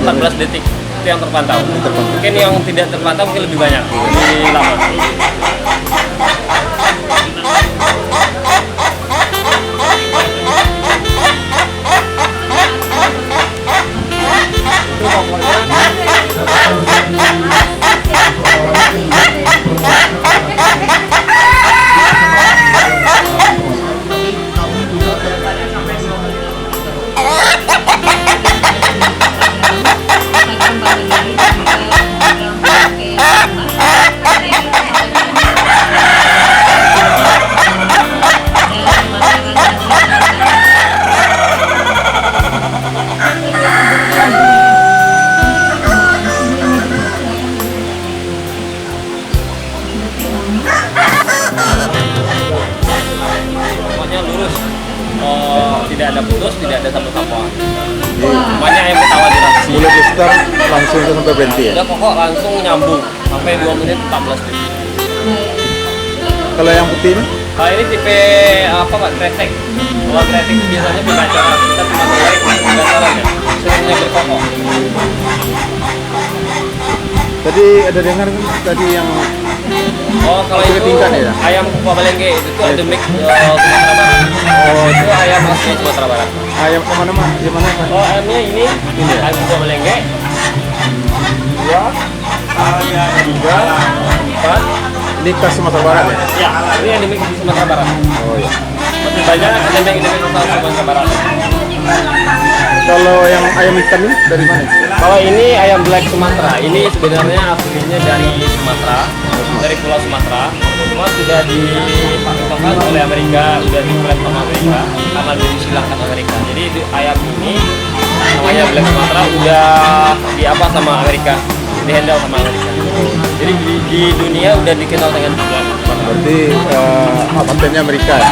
14 detik itu yang terpantau. Mungkin yang tidak terpantau mungkin lebih banyak, lebih lama. Itu pokoknya lurus, tidak ada putus, tidak ada sambung-sambungan. Semuanya ayam Betawi dirasa. Mulai di start langsung itu sampai berhenti ya? Udah pokok langsung nyambung sampai 2 menit 14 detik. Kalau yang putih ini? Kalau ini tipe apa Pak? Kretek. Kalau kretek itu biasanya bergacaran, kita cuma mulai bergacarannya, seluruhnya berkokok. Tadi ada dengar tadi yang Kalau itu tingkat ya? ayam Kupabalengke itu endemik Sumatera Barat. Itu ayam asli Sumatera Barat. ayam kemana mah? Di mana Pak? Ayamnya ini ya? ayam Kupabalengke. 2, ayam 3, 4. Ini khas Sumatera Barat ya? Ya, ini endemik di Sumatera Barat. Oh iya. Masih banyak endemik Sumatera Barat. Kalau yang ayam hitam ini dari mana? Kalau ini ayam black Sumatera, ini sebenarnya aslinya dari Sumatera, dari Pulau Sumatera. Cuma sudah dipaksakan oleh Amerika, sudah diklaim sama Amerika, karena disilangkan Amerika. Jadi itu ayam ini namanya black Sumatera udah diapa sama Amerika, dihandle sama Amerika. Jadi di dunia udah dikenal dengan black Sumatera. Berarti patennya Amerika ya?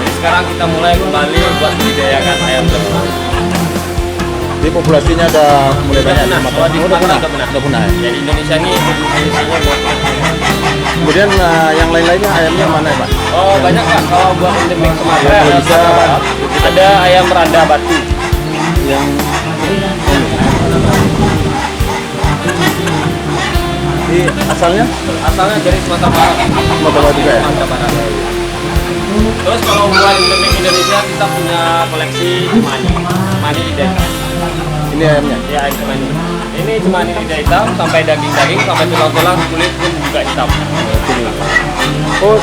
Jadi sekarang kita mulai kembali buat budidayakan ayam black Sumatera. Jadi populasinya ada mulai banyak di Kalau di Sumatera. Sumatera Udah punah ya? Jadi Indonesia ini produksinya buat Kemudian yang lain-lainnya ayamnya mana ya Pak? Oh banyak Pak, kalau buat endemik Sumatera ada Sumatera Barat, ada ayam rada batu. Yang ini asalnya Asalnya dari Sumatera Barat. Sumatera Barat juga ya? Sumatera Barat. Terus kalau buat endemik Indonesia kita punya koleksi cemani lidah hitam. Ini ayamnya? Ya ayam cemani. Ini cemani lidah hitam sampai daging-daging sampai tulang-tulang kulit pun juga hitam. Sini. Oh,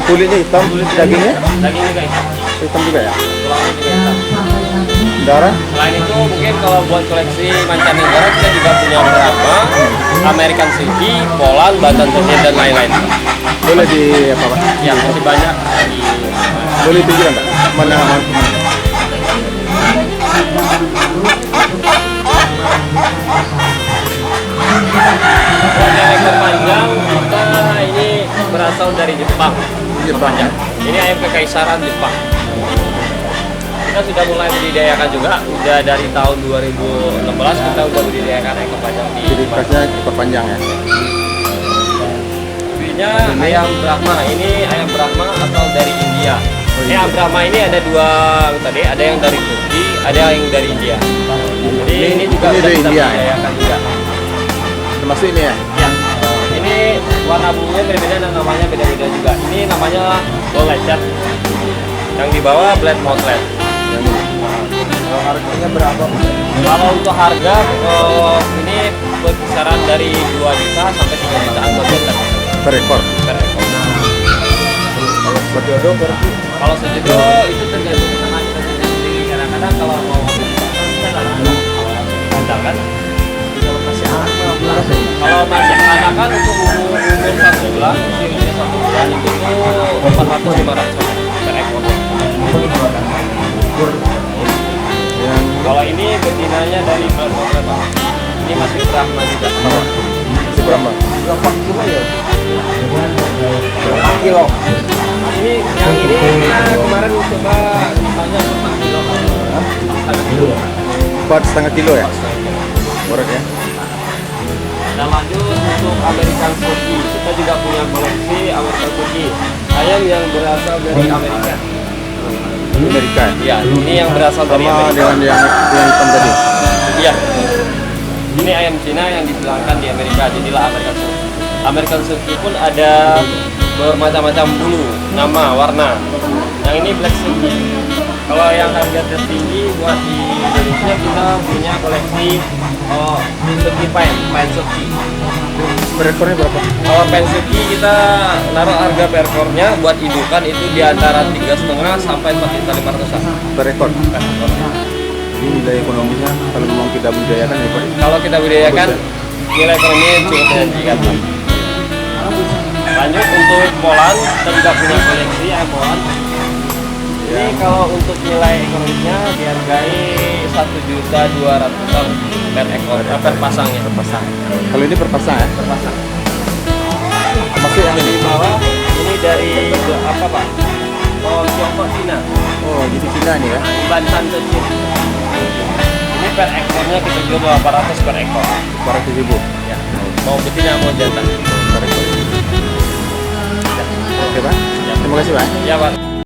kulitnya hitam, dagingnya Daging juga hitam, hitam juga ya? tulangnya juga hitam. Darah? Selain itu mungkin kalau buat koleksi mancanegara kita juga punya beberapa American Silky, Poland, Badan Togen dan lain-lain. Boleh di apa Pak? Ya masih banyak di Boleh tunjukkan Pak? Mana? Buat yang ekor panjang kita ini berasal dari Jepang. Jepang ya? Ini ayam kekaisaran Jepang. Kita sudah mulai budidayakan juga, udah dari tahun 2016 kita udah budidayakan ekor panjang di Jadi Jepang. khasnya ekor panjang ya? Ini ayam Brahma, ini ayam Brahma asal dari India. Ini ayam Brahma ini ada dua tadi, ada yang dari Turki, ada yang dari India. Jadi ini juga ini udah dari kita India, budidayakan juga. Termasuk ini ya? Ya, ini warna bulunya berbeda dan namanya beda-beda juga. Ini namanya Gold Lecture, yang di bawah Black Motlet. Yang ini. Kalau harganya berapa? Kalau untuk harga ini berkisaran dari 2 juta sampai 3 jutaan per meter. Per ekor? Per ekor. Kalau sejodoh berarti? Kalau sejodoh itu tergantung sama kita sendiri. Kadang-kadang kalau mau kita kadang kan. Kalau masih anak berapa? Kalau masih anak kan untuk umur 1 bulan, usia 1 bulan itu tuh 400-500 per ekor. Yang Kalau ini betinanya dari Black Motlet, Pak. Ini masih Brahma juga. masih berapa? Berapa kilo ya? Berapa kilo? Ini yang ini kita kemarin coba misalnya 4 kilo. Setengah kilo. 4,5 kilo ya? Berat ya? Dan lanjut untuk American Silky, kita juga punya koleksi American Silky, ayam yang berasal dari Amerika. Ini Amerika ya? Ya, ini yang berasal dari Sama Amerika. dengan yang hitam tadi? Iya. Ini ayam Cina yang dipulangkan di Amerika, jadilah American Silky. American Silky pun ada bermacam-macam bulu, nama, warna. Yang ini Black Silky. Kalau yang harga tertinggi buat di Indonesia kita punya koleksi Silky Pine Silky. Per ekornya berapa? Kalau Pine Silky kita naruh harga per ekornya buat indukan itu di antara 3,5 sampai 4.500-an. Per ekor. Per ekor. Ini nilai ekonominya kalau memang kita budidayakan ya Pak? Kalau kita budidayakan nilai ekonomi cukup menjanjikan. Lanjut untuk Poland, kita juga punya koleksi ayam Poland. Ini kalau untuk nilai ekonominya dihargai 1.200.000 per ekor, per pasangnya. Per pasang. Kalau ini per pasang ya? Per pasang. Masuk yang Di ini? bawah ini dari apa Pak? Oh, Tiongkok Cina. Oh, jadi Cina nih ya? Bantan ke Cina. Ini per ekornya kita jual 800 per ekor. 400.000. Ya. Mau betina mau jantan. Per ekor. Oke Pak, Ya. terima kasih Pak. Ya Pak.